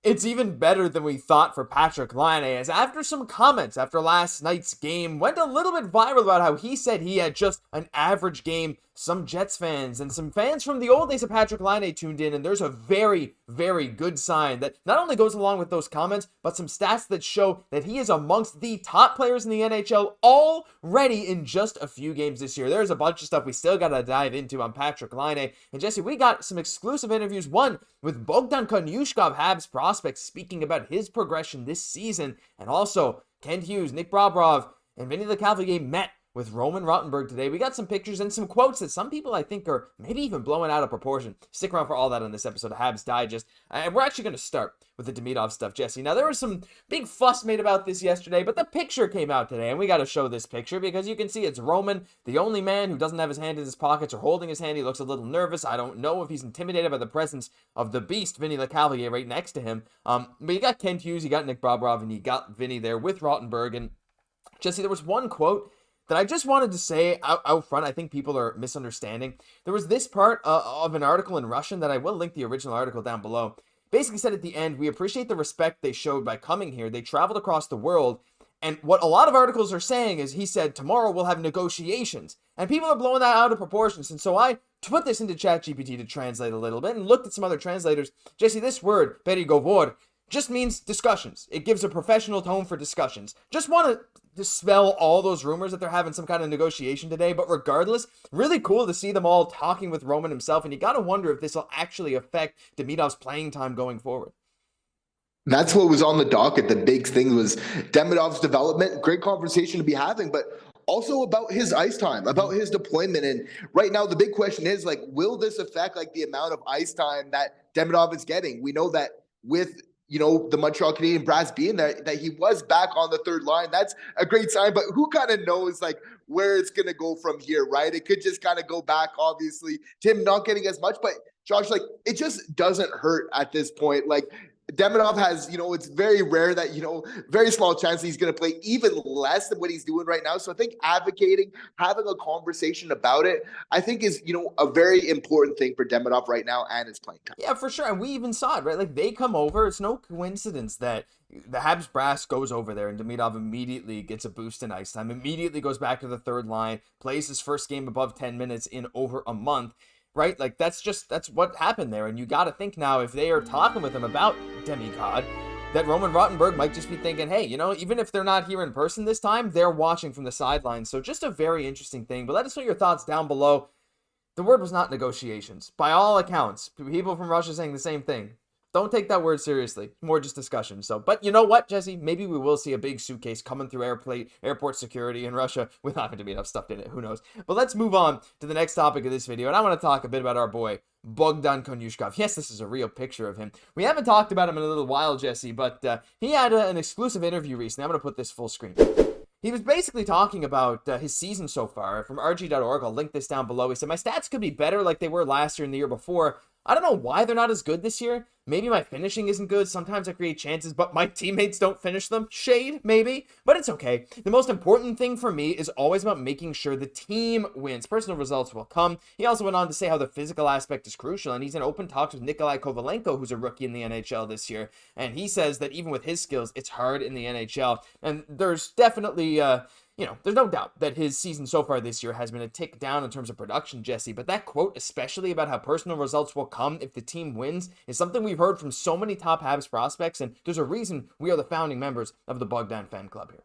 It's even better than we thought for Patrik Laine, as after some comments after last night's game went a little bit viral about how he said he had just an average game, some Jets fans and some fans from the old days of Patrik Laine tuned in, and there's a very, very good sign that not only goes along with those comments, but some stats that show that he is amongst the top players in the NHL already in just a few games this year. There's a bunch of stuff we still got to dive into on Patrik Laine. And Jesse, we got some exclusive interviews, one with Bogdan Konyushkov, Habs prospect, speaking about his progression this season, and also Kent Hughes, Nick Bobrovsky, and Vinny Lecavalier met with Roman Rottenberg today. We got some pictures and some quotes that some people I think are maybe even blowing out of proportion. Stick around for all that on this episode of Habs Digest. And we're actually going to start with the Demidov stuff, Jesse. Now, there was some big fuss made about this yesterday, but the picture came out today, and we got to show this picture because you can see it's Roman, the only man who doesn't have his hand in his pockets or holding his hand. He looks a little nervous. I don't know if he's intimidated by the presence of the beast, Vinny Lecavalier, right next to him. But you got Kent Hughes, you got Nick Bobrovsky, and you got Vinny there with Rottenberg. And Jesse, there was one quote that I just wanted to say out front. I think people are misunderstanding. There was this part of an article in Russian that I will link the original article down below. Basically said at the end, we appreciate the respect they showed by coming here. They traveled across the world. And what a lot of articles are saying is he said, tomorrow we'll have negotiations. And people are blowing that out of proportions. And so I put this into ChatGPT to translate a little bit and looked at some other translators. Jesse, this word, perigovor, just means discussions. It gives a professional tone for discussions. Just want to dispel all those rumors that they're having some kind of negotiation today. But regardless, really cool to see them all talking with Roman himself. And you got to wonder if this will actually affect Demidov's playing time going forward. That's what was on the docket. The big thing was Demidov's development. Great conversation to be having, but also about his ice time, about his deployment. And right now, the big question is, like, will this affect like the amount of ice time that Demidov is getting? We know that with the Montreal Canadiens brass being there, that he was back on the third line. That's a great sign, but who kind of knows like where it's going to go from here, right? It could just kind of go back, obviously, to him not getting as much, but Josh, like, it just doesn't hurt at this point. Like, Demidov has, it's very rare that, very small chance that he's going to play even less than what he's doing right now. So I think advocating, having a conversation about it, I think is, a very important thing for Demidov right now and his playing time. Yeah, for sure. And we even saw it, right? Like, they come over. It's no coincidence that the Habs brass goes over there and Demidov immediately gets a boost in ice time, immediately goes back to the third line, plays his first game above 10 minutes in over a month. Right? Like, that's what happened there. And you got to think now, if they are talking with him about Demigod, that Roman Rottenberg might just be thinking, hey, even if they're not here in person this time, they're watching from the sidelines. So just a very interesting thing. But let us know your thoughts down below. The word was not negotiations. By all accounts, people from Russia saying the same thing. Don't take that word seriously. More just discussion. So, but you know what, Jesse? Maybe we will see a big suitcase coming through airport security in Russia with not going to be enough stuff in it. Who knows? But let's move on to the next topic of this video. And I want to talk a bit about our boy, Bogdan Konyushkov. Yes, this is a real picture of him. We haven't talked about him in a little while, Jesse, but he had an exclusive interview recently. I'm going to put this full screen. He was basically talking about his season so far from RG.org. I'll link this down below. He said, my stats could be better like they were last year and the year before. I don't know why they're not as good this year. Maybe my finishing isn't good. Sometimes I create chances, but my teammates don't finish them. Shade, maybe, but it's okay. The most important thing for me is always about making sure the team wins. Personal results will come. He also went on to say how the physical aspect is crucial, and he's in open talks with Nikolai Kovalenko, who's a rookie in the NHL this year. And he says that even with his skills, it's hard in the NHL. And there's definitely, there's no doubt that his season so far this year has been a tick down in terms of production, Jesse. But that quote, especially about how personal results will come if the team wins, is something we've heard from so many top Habs prospects. And there's a reason we are the founding members of the Bogdan fan club here.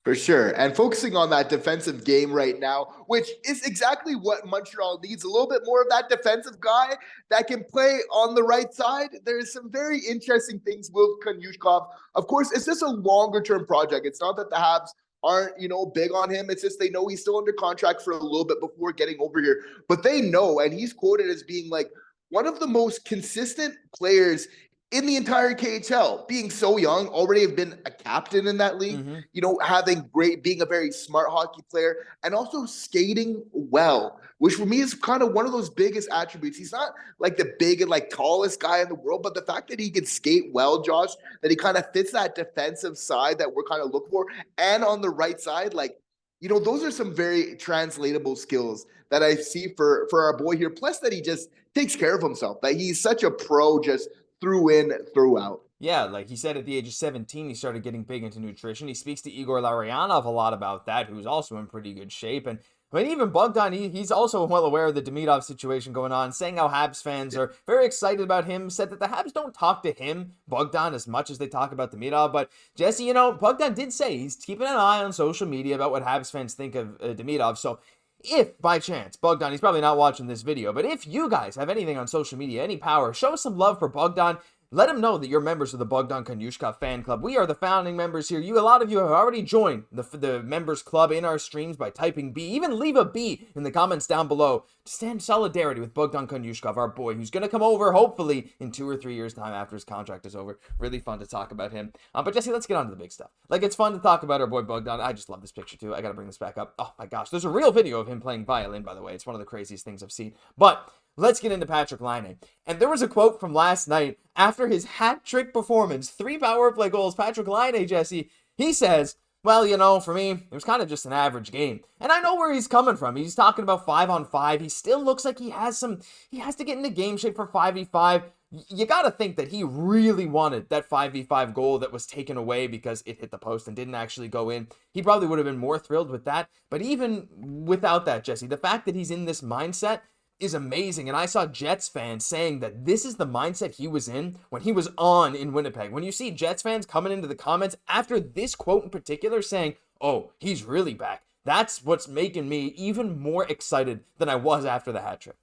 For sure. And focusing on that defensive game right now, which is exactly what Montreal needs, a little bit more of that defensive guy that can play on the right side. There's some very interesting things with Konyushkov. Of course, it's just a longer-term project. It's not that the Habs aren't, big on him. It's just they know he's still under contract for a little bit before getting over here. But they know, and he's quoted as being like one of the most consistent players in the entire KHL, being so young, already have been a captain in that league, having being a very smart hockey player, and also skating well, which for me is kind of one of those biggest attributes. He's not like the big and like tallest guy in the world, but the fact that he can skate well, Josh, that he kind of fits that defensive side that we're kind of looking for, and on the right side, like, those are some very translatable skills that I see for our boy here. Plus that he just takes care of himself, that he's such a pro just through in, through out. Yeah, like he said at the age of 17, he started getting big into nutrition. He speaks to Igor Larionov a lot about that, who's also in pretty good shape. And but even Bogdan, he's also well aware of the Demidov situation going on, saying how Habs fans are very excited about him, said that the Habs don't talk to him, Bogdan, as much as they talk about Demidov. But Jesse, Bogdan did say he's keeping an eye on social media about what Habs fans think of Demidov. So if by chance, Bogdan, he's probably not watching this video, but if you guys have anything on social media, any power, show some love for Bogdan. Let him know that you're members of the Bogdan Konyushkov fan club. We are the founding members here. A lot of you have already joined the members club in our streams by typing B. Even leave a B in the comments down below to stand in solidarity with Bogdan Konyushkov, our boy, who's going to come over, hopefully, in 2 or 3 years' time after his contract is over. Really fun to talk about him. But Jesse, let's get on to the big stuff. Like, it's fun to talk about our boy Bogdan. I just love this picture, too. I got to bring this back up. Oh, my gosh. There's a real video of him playing violin, by the way. It's one of the craziest things I've seen. But let's get into Patrik Laine. And there was a quote from last night after his hat-trick performance, 3 power play goals. Patrik Laine, Jesse, he says, well, for me, it was kind of just an average game. And I know where he's coming from. He's talking about 5-on-5. He still looks like he has to get into game shape for 5v5. You got to think that he really wanted that 5v5 goal that was taken away because it hit the post and didn't actually go in. He probably would have been more thrilled with that. But even without that, Jesse, the fact that he's in this mindset is amazing. And I saw Jets fans saying that this is the mindset he was in when he was on in Winnipeg. When you see Jets fans coming into the comments after this quote in particular saying, oh, he's really back, that's what's making me even more excited than I was after the hat trick.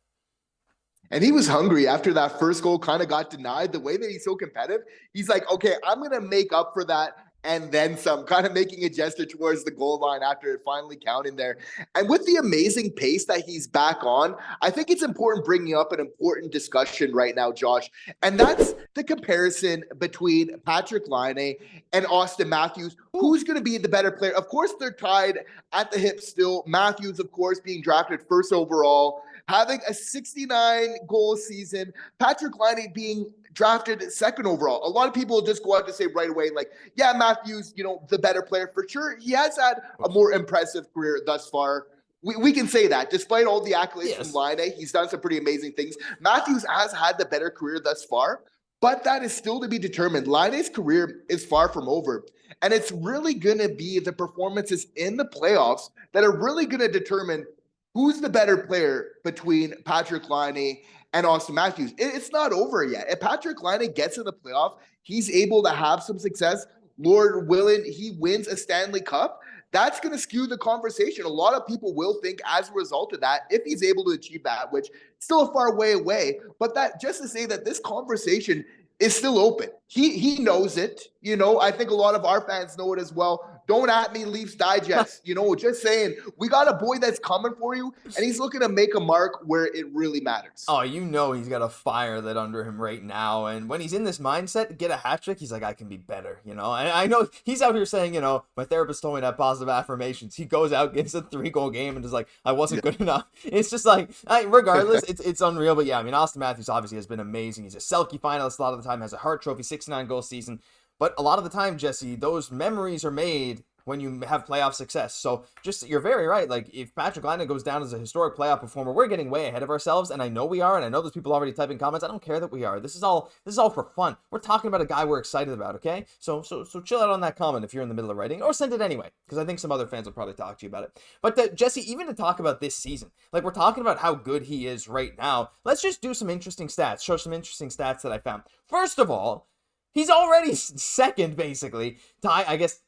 And he was hungry after that first goal kind of got denied. The way that he's so competitive, he's like, okay, I'm going to make up for that and then some, kind of making a gesture towards the goal line after it finally counted there. And with the amazing pace that he's back on, I think it's important bringing up an important discussion right now, Josh. And that's the comparison between Patrik Laine and Auston Matthews. Who's going to be the better player? Of course, they're tied at the hip still. Matthews, of course, being drafted first overall, having a 69-goal season. Patrik Laine being drafted second overall. A lot of people just go out to say right away, like, yeah, Matthews, the better player for sure. He has had a more impressive career thus far. We can say that. Despite all the accolades from Laine, he's done some pretty amazing things. Matthews has had the better career thus far, but that is still to be determined. Laine's career is far from over. And it's really going to be the performances in the playoffs that are really going to determine who's the better player between Patrik Laine and Auston Matthews. It's not over yet. If Patrik Laine gets in the playoff, he's able to have some success. Lord willing, he wins a Stanley Cup. That's going to skew the conversation. A lot of people will think as a result of that, if he's able to achieve that, which still a far way away, but that just to say that this conversation is still open. He knows it. I think a lot of our fans know it as well. Don't at me, Leafs Digest. Just saying, we got a boy that's coming for you, and he's looking to make a mark where it really matters. Oh, he's got a fire lit under him right now. And when he's in this mindset to get a hat trick, he's like, I can be better, And I know he's out here saying, my therapist told me to have positive affirmations. He goes out, gets a 3-goal game, and is like, I wasn't good enough. It's just like, regardless, it's unreal. But yeah, Auston Matthews obviously has been amazing. He's a Selke finalist a lot of the time, has a Hart Trophy, 69-goal season. But a lot of the time, Jesse, those memories are made when you have playoff success. So you're very right. Like, if Patrik Laine goes down as a historic playoff performer, we're getting way ahead of ourselves. And I know we are. And I know there's people already typing comments. I don't care that we are. This is all for fun. We're talking about a guy we're excited about. Okay. So chill out on that comment if you're in the middle of writing, or send it anyway, because I think some other fans will probably talk to you about it. But Jesse, even to talk about this season, like, we're talking about how good he is right now. Let's just do some interesting stats, show some interesting stats that I found. First of all, he's already second, basically. I guess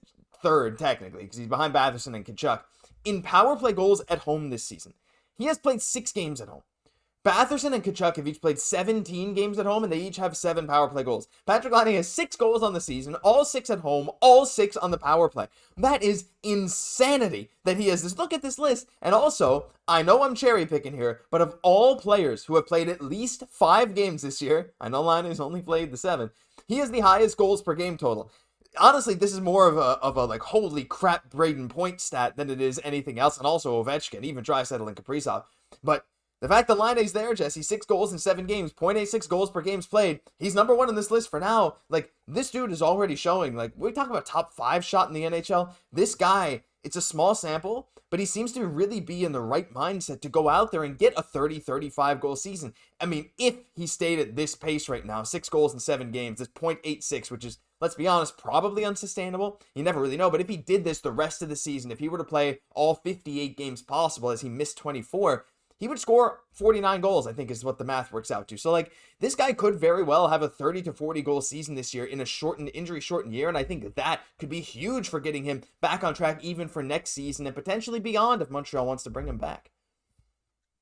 third, technically, because he's behind Batherson and Xhekaj in power play goals at home this season. He has played 6 games at home. Batherson and Xhekaj have each played 17 games at home, and they each have 7 power play goals. Patrik Laine has 6 goals on the season, all 6 at home, all 6 on the power play. That is insanity that he has this. Look at this list. And also, I know I'm cherry picking here, but of all players who have played at least 5 games this year, I know Laine has only played the 7, he has the highest goals per game total. Honestly, this is more of a like, holy crap, Braden point stat than it is anything else, and also Ovechkin, even Draisaitl and Kaprizov. But The fact that Laine's there, Jesse, 6 goals in 7 games, 0.86 goals per games played. He's number 1 on this list for now. Like, this dude is already showing, like, we talk about top 5 shot in the NHL. This guy, it's a small sample, but he seems to really be in the right mindset to go out there and get a 30, 35 goal season. I mean, if he stayed at this pace right now, 6 goals in 7 games, it's 0.86, which is, let's be honest, probably unsustainable. You never really know, but if he did this the rest of the season, if he were to play all 58 games possible as he missed 24, he would score 49 goals, I think is what the math works out to. So, like, this guy could very well have a 30 to 40 goal season this year in a injury-shortened year, and I think that could be huge for getting him back on track even for next season and potentially beyond if Montreal wants to bring him back.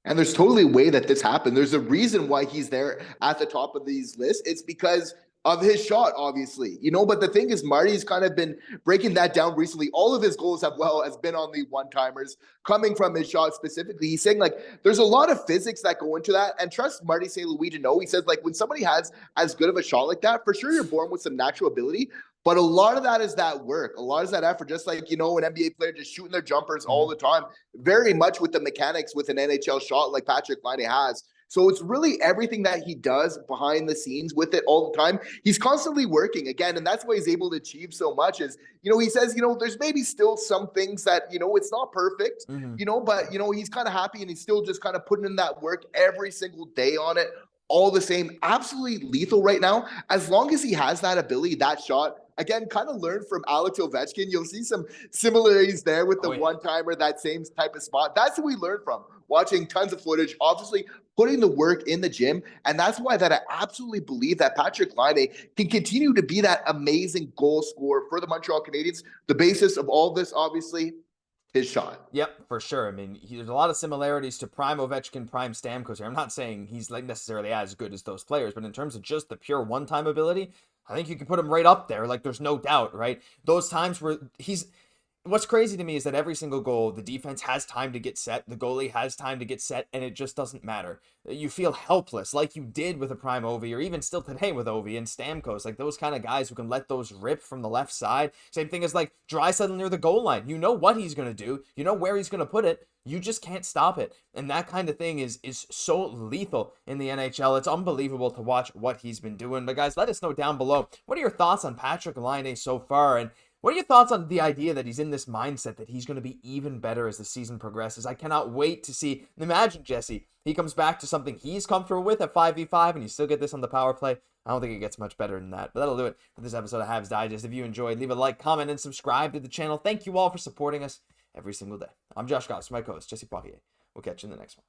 And there's totally a way that this happened. There's a reason why he's there at the top of these lists. It's because of his shot, obviously, but the thing is, Marty's kind of been breaking that down recently. All of his goals has been on the one-timers coming from his shot specifically. He's saying, like, there's a lot of physics that go into that, and trust Marty St. Louis to know. He says, like, when somebody has as good of a shot like that, for sure you're born with some natural ability, but a lot of that is that work. A lot is that effort, just like, an NBA player just shooting their jumpers all the time, very much with the mechanics with an NHL shot like Patrik Laine has. So it's really everything that he does behind the scenes with it all the time. He's constantly working again, and that's why he's able to achieve so much is, he says, there's maybe still some things that, it's not perfect, but, he's kind of happy and he's still just kind of putting in that work every single day on it. All the same, absolutely lethal right now. As long as he has that ability, that shot, again, kind of learn from Alex Ovechkin. You'll see some similarities there with the one-timer, that same type of spot. That's what we learned from watching tons of footage, obviously putting the work in the gym. And that's why that I absolutely believe that Patrik Laine can continue to be that amazing goal scorer for the Montreal Canadiens. The basis of all this, obviously, his shot. Yep, for sure. I mean, there's a lot of similarities to prime Ovechkin, prime Stamkos here. I'm not saying he's like necessarily as good as those players, but in terms of just the pure one-time ability, I think you can put him right up there. Like, there's no doubt, right? Those times where what's crazy to me is that every single goal, the defense has time to get set, the goalie has time to get set, and it just doesn't matter. You feel helpless, like you did with a prime Ovi, or even still today with Ovi and Stamkos, like those kind of guys who can let those rip from the left side. Same thing as like Draisaitl near the goal line. You know what he's going to do. You know where he's going to put it. You just can't stop it. And that kind of thing is so lethal in the NHL. It's unbelievable to watch what he's been doing. But guys, let us know down below, what are your thoughts on Patrik Laine so far? And what are your thoughts on the idea that he's in this mindset that he's going to be even better as the season progresses? I cannot wait to see. Imagine, Jesse, he comes back to something he's comfortable with at 5v5 and you still get this on the power play. I don't think it gets much better than that. But that'll do it for this episode of Habs Digest. If you enjoyed, leave a like, comment, and subscribe to the channel. Thank you all for supporting us every single day. I'm Josh Gosse, my co-host, Jesse Poirier. We'll catch you in the next one.